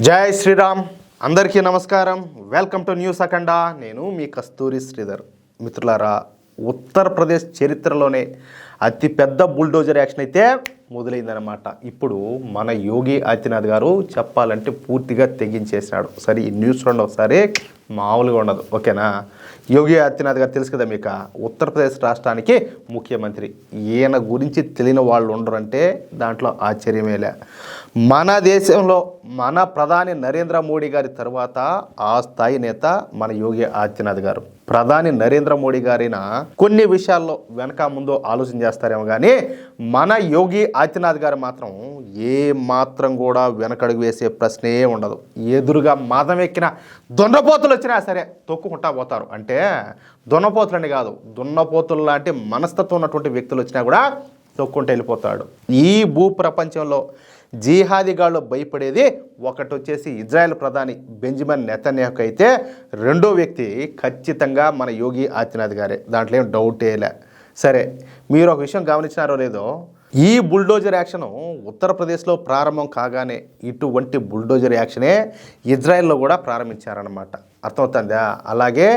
జై శ్రీరామ్. అందరికీ నమస్కారం. వెల్కమ్ టు న్యూస్ అఖండ. నేను మీ కస్తూరి శ్రీధర్. మిత్రులారా, ఉత్తరప్రదేశ్ చరిత్రలోనే అతిపెద్ద బుల్డోజర్ యాక్షన్ అయితే మొదలైందనమాట. ఇప్పుడు మన యోగి ఆదిత్యనాథ్ గారు చెప్పాలంటే పూర్తిగా తెగించేసినాడు. సరే, ఈ న్యూస్ చూడండి ఒకసారి, మామూలుగా ఉండదు. ఓకేనా? యోగి ఆదిత్యనాథ్ గారు తెలుసు కదా మీకు, ఉత్తరప్రదేశ్ రాష్ట్రానికి ముఖ్యమంత్రి. ఈయన గురించి తెలియని వాళ్ళు ఉండరంటే దాంట్లో ఆశ్చర్యమేలే. మన దేశంలో మన ప్రధాని నరేంద్ర మోడీ గారి తర్వాత ఆ స్థాయి నేత మన యోగి ఆదిత్యనాథ్ గారు. ప్రధాని నరేంద్ర మోడీ గారిన కొన్ని విషయాల్లో వెనక ముందు ఆలోచన చేస్తారేమో కానీ మన యోగి ఆదిత్యనాథ్ గారు మాత్రం ఏ మాత్రం కూడా వెనకడుగు వేసే ప్రశ్నే ఉండదు. ఎదురుగా మదం ఎక్కిన దున్నపోతులు వచ్చినా సరే తొక్కుకుంటా పోతారు. అంటే దున్నపోతులని కాదు, దున్నపోతులు లాంటి మనస్తత్వం ఉన్నటువంటి వ్యక్తులు వచ్చినా కూడా తొక్కుంటూ వెళ్ళిపోతాడు. ఈ భూ ప్రపంచంలో జిహాదీగాళ్ళు భయపడేది ఒకటి వచ్చేసి ఇజ్రాయెల్ ప్రధాని బెంజమిన్ నెతన్యాహు అయితే, రెండో వ్యక్తి ఖచ్చితంగా మన యోగి ఆదిత్యనాథ్ గారే. దాంట్లో ఏం డౌటేలే. సరే, మీరు ఒక విషయం గమనించినారో లేదో, ఈ బుల్డోజర్ యాక్షన్ ఉత్తరప్రదేశ్లో ప్రారంభం కాగానే ఇటువంటి బుల్డోజర్ యాక్షనే ఇజ్రాయెల్లో కూడా ప్రారంభించారనమాట. అర్థమవుతుందా? అలాగే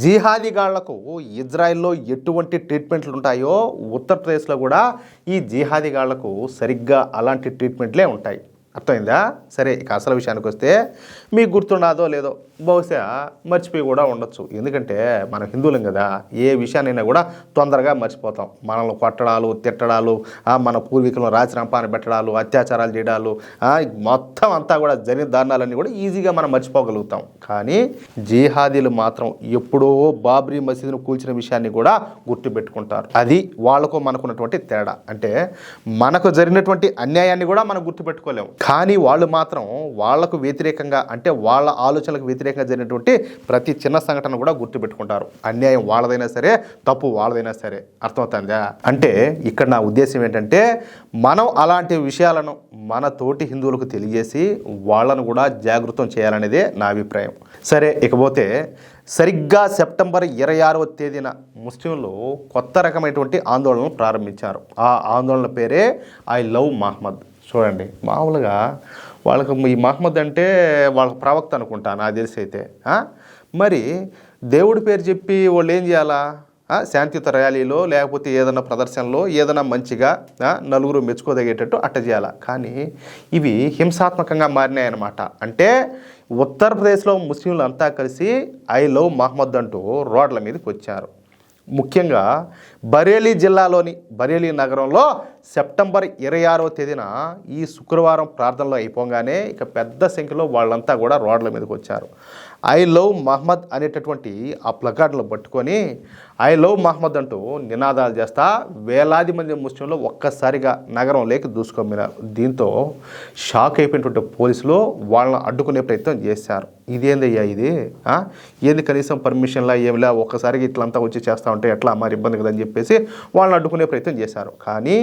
జిహాదీగాళ్లకు ఇజ్రాయెల్లో ఎటువంటి ట్రీట్మెంట్లు ఉంటాయో ఉత్తరప్రదేశ్లో కూడా ఈ జిహాదీగాళ్లకు సరిగ్గా అలాంటి ట్రీట్మెంట్లే ఉంటాయి. అర్థమైందా? సరే, ఇక అసలు విషయానికి వస్తే మీకు గుర్తుండదో లేదో, బహుశా మర్చిపోయి కూడా ఉండొచ్చు. ఎందుకంటే మనం హిందువులం కదా, ఏ విషయాన్నైనా కూడా తొందరగా మర్చిపోతాం. మనల్ని కొట్టడాలు, తిట్టడాలు, మన పూర్వీకులను రాజరంపాన పెట్టడాలు, అత్యాచారాలు చేయడాలు, మొత్తం అంతా కూడా జరిగిన దారుణాలన్నీ కూడా ఈజీగా మనం మర్చిపోగలుగుతాం. కానీ జిహాదీలు మాత్రం ఎప్పుడో బాబ్రీ మసీదును కూల్చిన విషయాన్ని కూడా గుర్తుపెట్టుకుంటారు. అది వాళ్ళకు మనకున్నటువంటి తేడా. అంటే మనకు జరిగినటువంటి అన్యాయాన్ని కూడా మనం గుర్తుపెట్టుకోలేము, కానీ వాళ్ళు మాత్రం వాళ్లకు వ్యతిరేకంగా, అంటే వాళ్ళ ఆలోచనలకు వ్యతిరేకంగా జరిగినటువంటి ప్రతి చిన్న సంఘటన కూడా గుర్తుపెట్టుకుంటారు. అన్యాయం వాళ్ళదైనా సరే, తప్పు వాళ్ళదైనా సరే. అర్థమవుతుందా? అంటే ఇక్కడ నా ఉద్దేశం ఏంటంటే, మనం అలాంటి విషయాలను మన తోటి హిందువులకు తెలియజేసి వాళ్ళను కూడా జాగృతం చేయాలనేదే నా అభిప్రాయం. సరే, ఇకపోతే సరిగ్గా సెప్టెంబర్ 26వ తేదీన ముస్లింలు కొత్త రకమైనటువంటి ఆందోళనలు ప్రారంభించారు. ఆ ఆందోళన పేరే ఐ లవ్ మహమ్మద్. చూడండి, మామూలుగా వాళ్ళకు ఈ మహమ్మద్ అంటే వాళ్ళకు ప్రవక్త అనుకుంటా నాకు తెలిసి అయితే. మరి దేవుడి పేరు చెప్పి వాళ్ళు ఏం చేయాలా? శాంతియుత ర్యాలీలో లేకపోతే ఏదైనా ప్రదర్శనలో ఏదైనా మంచిగా నలుగురు మెచ్చుకోదగేటట్టు అట్ట చేయాలా. కానీ ఇవి హింసాత్మకంగా మారినాయన్నమాట. అంటే ఉత్తరప్రదేశ్లో ముస్లింలు అంతా కలిసి ఐ లవ్ మహమ్మద్ అంటూ రోడ్ల మీదకి వచ్చారు. ముఖ్యంగా బరేలీ జిల్లాలోని బరేలీ నగరంలో సెప్టెంబర్ 26వ తేదీన ఈ శుక్రవారం ప్రార్థనలు అయిపోగానే ఇక పెద్ద సంఖ్యలో వాళ్ళంతా కూడా రోడ్ల మీదకి వచ్చారు. ఐ లవ్ మహమ్మద్ అనేటటువంటి ఆ ప్లకార్డులు పట్టుకొని ఐ లవ్ మహమ్మద్ అంటూ నినాదాలు చేస్తా వేలాది మంది ముస్లింలు ఒక్కసారిగా నగరంలోకి దూసుకొమ్మినారు. దీంతో షాక్ అయిపోయినటువంటి పోలీసులు వాళ్ళని అడ్డుకునే ప్రయత్నం చేశారు. ఇదేందయ్యా ఇది? ఏంది కనీసం పర్మిషన్లా ఏమిలా ఒక్కసారిగా ఇట్లంతా వచ్చి చేస్తూ ఉంటే ఎట్లా మరి ఇబ్బంది కదని చెప్పేసి వాళ్ళని అడ్డుకునే ప్రయత్నం చేశారు. కానీ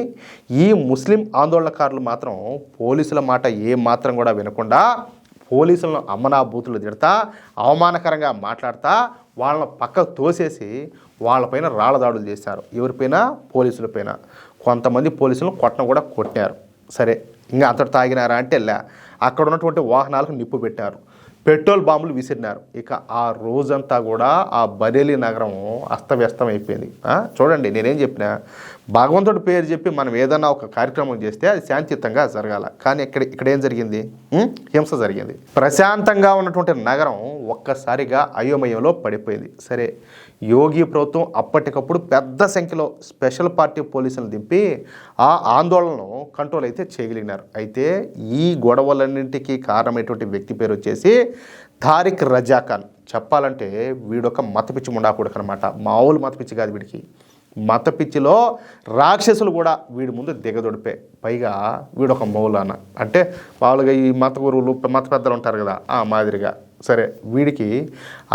ఈ ముస్లిం ఆందోళనకారులు మాత్రం పోలీసుల మాట ఏ మాత్రం కూడా వినకుండా పోలీసులను అమ్మనా బూతులు తిడతా, అవమానకరంగా మాట్లాడతా వాళ్ళని పక్కకు తోసేసి వాళ్ళపైన రాళ్ళ దాడులు చేశారు. ఎవరిపైన? పోలీసులపైన. కొంతమంది పోలీసులను కొట్టను కూడా కొట్టారు. సరే, ఇంకా అంతటి తాగినారా అంటే అక్కడ ఉన్నటువంటి వాహనాలకు నిప్పు పెట్టారు, పెట్రోల్ బాంబులు విసిరినారు. ఇక ఆ రోజంతా కూడా ఆ బరేలీ నగరం అస్తవ్యస్తం అయిపోయింది. చూడండి, నేనేం చెప్పినా, భగవంతుడి పేరు చెప్పి మనం ఏదైనా ఒక కార్యక్రమం చేస్తే అది శాంతియుతంగా జరగాల. కానీ ఇక్కడ ఏం జరిగింది? హింస జరిగింది. ప్రశాంతంగా ఉన్నటువంటి నగరం ఒక్కసారిగా అయోమయంలో పడిపోయింది. సరే, యోగి ప్రభుత్వం అప్పటికప్పుడు పెద్ద సంఖ్యలో స్పెషల్ పార్టీ పోలీసులను దింపి ఆ ఆందోళనను కంట్రోల్ అయితే చేయగలిగినారు. అయితే ఈ గొడవలన్నింటికీ కారణమైనటువంటి వ్యక్తి పేరు వచ్చేసి తారిక్ రజా ఖాన్. చెప్పాలంటే వీడొక మతపిచ్చి ముండాకుడుకు అనమాట. మామూలు మతపిచ్చి కాదు వీడికి. మతపిచ్చిలో రాక్షసులు కూడా వీడి ముందు దిగదొడిపే. పైగా వీడొక మౌలానా, అంటే మామూలుగా ఈ మత గురువులు మత పెద్దలు ఉంటారు కదా ఆ మాదిరిగా. సరే, వీడికి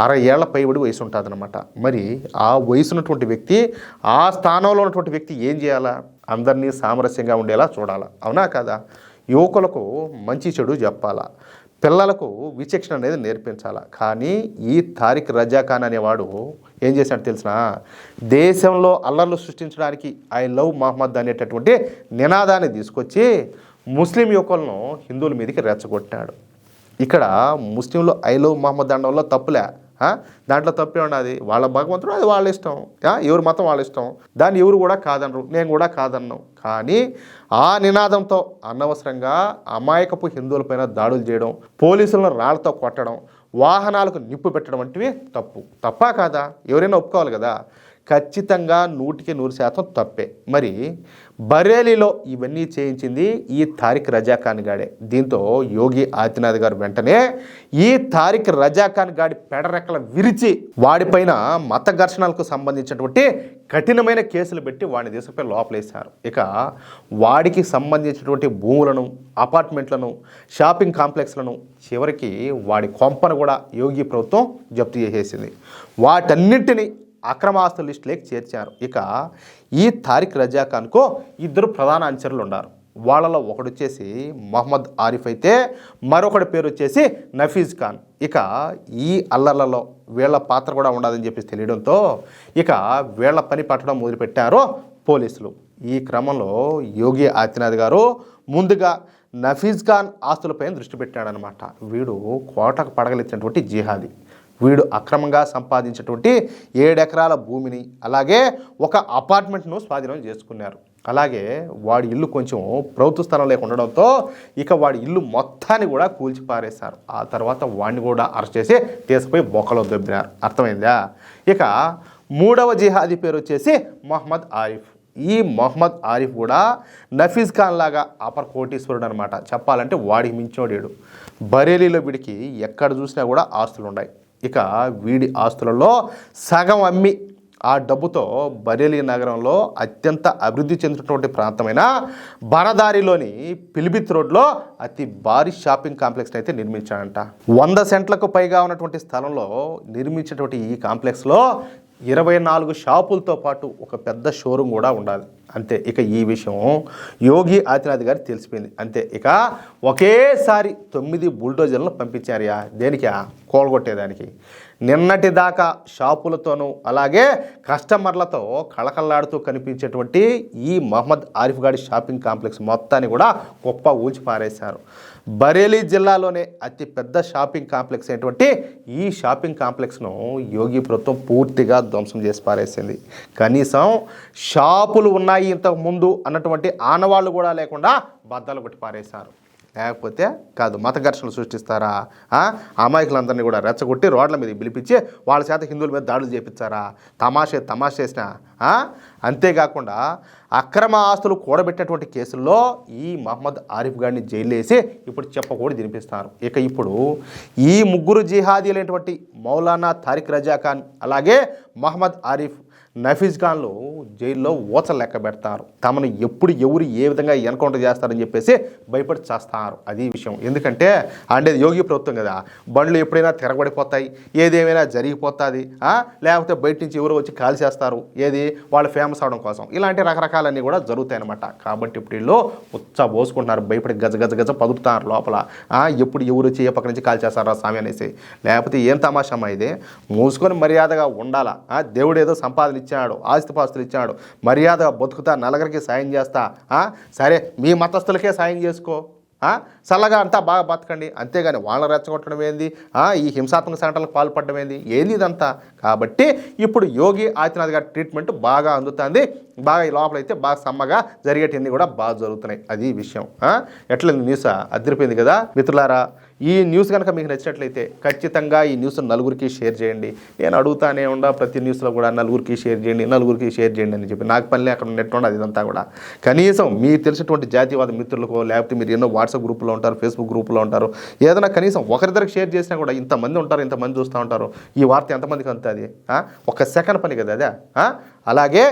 60 ఏళ్ల పైబడి వయసు ఉంటుంది అనమాట. మరి ఆ వయసు ఉన్నటువంటి వ్యక్తి, ఆ స్థానంలో ఉన్నటువంటి వ్యక్తి ఏం చేయాలా? అందరినీ సామరస్యంగా ఉండేలా చూడాలా, అవునా కదా? యువకులకు మంచి చెడు చెప్పాలా, పిల్లలకు విచక్షణ అనేది నేర్పించాలి. కానీ ఈ తారిక్ రజా ఖాన్ అనేవాడు ఏం చేశాడు తెలిసిన? దేశంలో అల్లర్లు సృష్టించడానికి ఐ లవ్ మహమ్మద్ అనేటటువంటి నినాదాన్ని తీసుకొచ్చి ముస్లిం యువకులను హిందువుల మీదకి రెచ్చగొట్టాడు. ఇక్కడ ముస్లింలు ఐ లవ్ మహమ్మద్ అనడంలో తప్పులే, దాంట్లో తప్పే ఉన్నది. వాళ్ళ భగవంతుడు, అది వాళ్ళ ఇష్టం, ఎవరి మతం వాళ్ళ ఇష్టం, దాన్ని ఎవరు కూడా కాదనరు, నేను కూడా కాదన్నాం. కానీ ఆ నినాదంతో అనవసరంగా అమాయకపు హిందువులపైన దాడులు చేయడం, పోలీసులను రాళ్లతో కొట్టడం, వాహనాలకు నిప్పు పెట్టడం వంటివి తప్పా కాదా? ఎవరైనా ఒప్పుకోవాలి కదా. ఖచ్చితంగా 100% తప్పే. మరి బరేలీలో ఇవన్నీ చేయించింది ఈ తారిక్ రజా ఖాన్ గాడే. దీంతో యోగి ఆదిత్యనాథ్ గారు వెంటనే ఈ తారిక్ రజా ఖాన్ గాడి పెడరెక్కల విరిచి వాడిపైన మత ఘర్షణలకు సంబంధించినటువంటి కఠినమైన కేసులు పెట్టి వాడిని దేశంపై లోపలేశారు. ఇక వాడికి సంబంధించినటువంటి భూములను, అపార్ట్మెంట్లను, షాపింగ్ కాంప్లెక్స్లను, చివరికి వాడి కొంపను కూడా యోగి ప్రభుత్వం జప్తు చేసేసింది. వాటన్నింటినీ అక్రమాస్తుల లిస్టులోకి చేర్చారు. ఇక ఈ తారిక్ రజా ఖాన్కు 2 ప్రధాన అనుచరులు ఉన్నారు. వాళ్ళలో ఒకడు వచ్చేసి మహమ్మద్ ఆరిఫ్ అయితే మరొకటి పేరు వచ్చేసి నఫీజ్ ఖాన్. ఇక ఈ అల్లర్లలో వీళ్ళ పాత్ర కూడా ఉండదని చెప్పేసి తెలియడంతో ఇక వీళ్ళ పని పట్టడం మొదలుపెట్టారు పోలీసులు. ఈ క్రమంలో యోగి ఆదిత్యనాథ్ గారు ముందుగా నఫీజ్ ఖాన్ ఆస్తులపైన దృష్టి పెట్టాడనమాట. వీడు కోటకు పడగలెత్తినటువంటి జిహాదీ. వీడు అక్రమంగా సంపాదించినటువంటి 7 ఎకరాల భూమిని, అలాగే ఒక అపార్ట్మెంట్ను స్వాధీనం చేసుకున్నారు. అలాగే వాడి ఇల్లు కొంచెం ప్రభుత్వ స్థలం లేక ఉండడంతో ఇక వాడి ఇల్లు మొత్తాన్ని కూడా కూల్చి పారేశారు. ఆ తర్వాత వాడిని కూడా అరెస్ట్ చేసి తీసుకుపోయి బొక్కలో దొబ్బినారు. అర్థమైందా? ఇక 3వ జిహాదీ పేరు వచ్చేసి మహమ్మద్ ఆరిఫ్. ఈ మహమ్మద్ ఆరిఫ్ కూడా నఫీజ్ ఖాన్ లాగా అపర్ కోటీశ్వరుడు అనమాట. చెప్పాలంటే వాడికి మించోడేడు. బరేలీలో వీడికి ఎక్కడ చూసినా కూడా ఆస్తులు ఉన్నాయి. ఇక వీడి ఆస్తులలో సగం అమ్మి ఆ డబ్బుతో బరేలీ నగరంలో అత్యంత అభివృద్ధి చెందినటువంటి ప్రాంతమైన బరదారిలోని పిలిభిత్ రోడ్లో అతి భారీ షాపింగ్ కాంప్లెక్స్ని అయితే నిర్మించాడంట. 100 సెంట్లకు పైగా ఉన్నటువంటి స్థలంలో నిర్మించినటువంటి ఈ కాంప్లెక్స్లో 24 షాపులతో పాటు ఒక పెద్ద షోరూమ్ కూడా ఉండాలి. అంతే. ఇక ఈ విషయం యోగి ఆదిత్యనాథ్ గారికి తెలిసిపోయింది. అంతే. ఇక ఒకేసారి 9 బుల్డోజర్లను పంపించారు. దేనికి? కోలగొట్టేదానికి. నిన్నటి దాకా షాపులతోనూ అలాగే కస్టమర్లతో కళకళలాడుతూ కనిపించేటువంటి ఈ మహమ్మద్ ఆరిఫ్ గాడి షాపింగ్ కాంప్లెక్స్ మొత్తాన్ని కూడా గొప్ప ఊచి పారేశారు. బరేలీ జిల్లాలోనే అతి పెద్ద షాపింగ్ కాంప్లెక్స్ అయినటువంటి ఈ షాపింగ్ కాంప్లెక్స్ను యోగి ప్రభుత్వం పూర్తిగా ధ్వంసం చేసి పారేసింది. కనీసం షాపులు ఉన్నాయి ఇంతకు ముందు అన్నటువంటి ఆనవాళ్ళు కూడా లేకుండా బద్దలు కొట్టి పారేశారు. లేకపోతే కాదు, మత ఘర్షణలు సృష్టిస్తారా? అమాయకులందరినీ కూడా రెచ్చగొట్టి రోడ్ల మీద పిలిపించి వాళ్ళ చేత హిందువుల మీద దాడులు చేపించారా? తమాషేసిన. అంతేకాకుండా అక్రమ ఆస్తులు కూడబెట్టినటువంటి కేసుల్లో ఈ మహమ్మద్ ఆరిఫ్ గారిని జైలు వేసి ఇప్పుడు చెప్పకూడదు తినిపిస్తారు. ఇక ఇప్పుడు ఈ 3 జిహాదీలైనటువంటి మౌలానా తారిక్ రజా ఖాన్, అలాగే మహమ్మద్ ఆరిఫ్, నఫీజ్ ఖాన్లు జైల్లో ఓచలు లెక్క పెడతారు. తమను ఎప్పుడు ఎవరు ఏ విధంగా ఎన్కౌంటర్ చేస్తారని చెప్పేసి భయపడి చేస్తారు. అది విషయం. ఎందుకంటే అండేది యోగి ప్రభుత్వం కదా, బండ్లు ఎప్పుడైనా తిరగబడిపోతాయి, ఏదేమైనా జరిగిపోతుంది, లేకపోతే బయట నుంచి ఎవరు వచ్చి కాల్ చేస్తారు, ఏది వాళ్ళు ఫేమస్ అవడం కోసం. ఇలాంటి రకరకాలన్నీ కూడా జరుగుతాయి అన్నమాట. కాబట్టి ఇప్పుడు వీళ్ళు ఉత్సాహ పోసుకుంటున్నారు, భయపడి గజ పదుకుతున్నారు లోపల. ఎప్పుడు ఎవరు వచ్చి ఏ పక్క నుంచి కాల్ చేస్తారా స్వామి అనేసి. లేకపోతే ఏం తమాషమ్మా ఇది? మూసుకొని మర్యాదగా ఉండాలా. దేవుడు ఏదో సంపాదన ఇచ్చాడు, ఆస్తిపాస్తులు ఇచ్చాడు, మర్యాదగా బతుకుతా, నలుగురికి సాయం చేస్తా. సరే, మీ మతస్థులకే సాయం చేసుకో, చల్లగా అంతా బాగా బతకండి. అంతేగాని వాళ్ళని రెచ్చగొట్టడం ఏంది, ఈ హింసాత్మక సంఘటనలకు పాల్పడడం ఏంది, ఏది ఇదంతా. కాబట్టి ఇప్పుడు యోగి ఆదిత్యనాథ్ గారి ట్రీట్మెంట్ బాగా అందుతుంది. బాగా ఈ లోపలైతే బాగా సమ్మగా జరిగేటివన్నీ కూడా బాగా జరుగుతున్నాయి. అది విషయం. ఎట్లా న్యూస్ అదిరిపోయింది కదా మిత్రులారా. ఈ న్యూస్ కనుక మీకు నచ్చినట్లయితే ఖచ్చితంగా ఈ న్యూస్ నలుగురికి షేర్ చేయండి. నేను అడుగుతానే ఉండా ప్రతి న్యూస్లో కూడా నలుగురికి షేర్ చేయండి అని చెప్పి. నాకు పనిలే అక్కడ నెట్ ఉండదు. ఇదంతా కూడా కనీసం మీకు తెలిసినటువంటి జాతీయవాద మిత్రులకో, లేకపోతే మీరు ఎన్నో వాట్సాప్ గ్రూపులో ఉంటారు, ఫేస్బుక్ గ్రూపులో ఉంటారు, ఏదైనా కనీసం ఒకరిద్దరికి షేర్ చేసినా కూడా ఇంతమంది ఉంటారు, ఇంతమంది చూస్తూ ఉంటారు. ఈ వార్త ఎంతమందికి అందుతుంది? ఒక సెకండ్ పని కదా అదే. అలాగే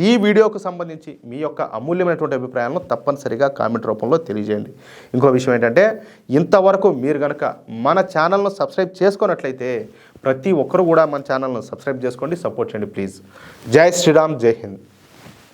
ఈ వీడియోకు సంబంధించి మీ యొక్క అమూల్యమైనటువంటి అభిప్రాయాలను తప్పనిసరిగా కామెంట్ రూపంలో తెలియజేయండి. ఇంకో విషయం ఏంటంటే, ఇంతవరకు మీరు కనుక మన ఛానల్ను సబ్స్క్రైబ్ చేసుకున్నట్లయితే ప్రతి ఒక్కరు కూడా మన ఛానల్ను సబ్స్క్రైబ్ చేసుకోండి, సపోర్ట్ చేయండి ప్లీజ్. జై శ్రీరామ్, జై హింద్.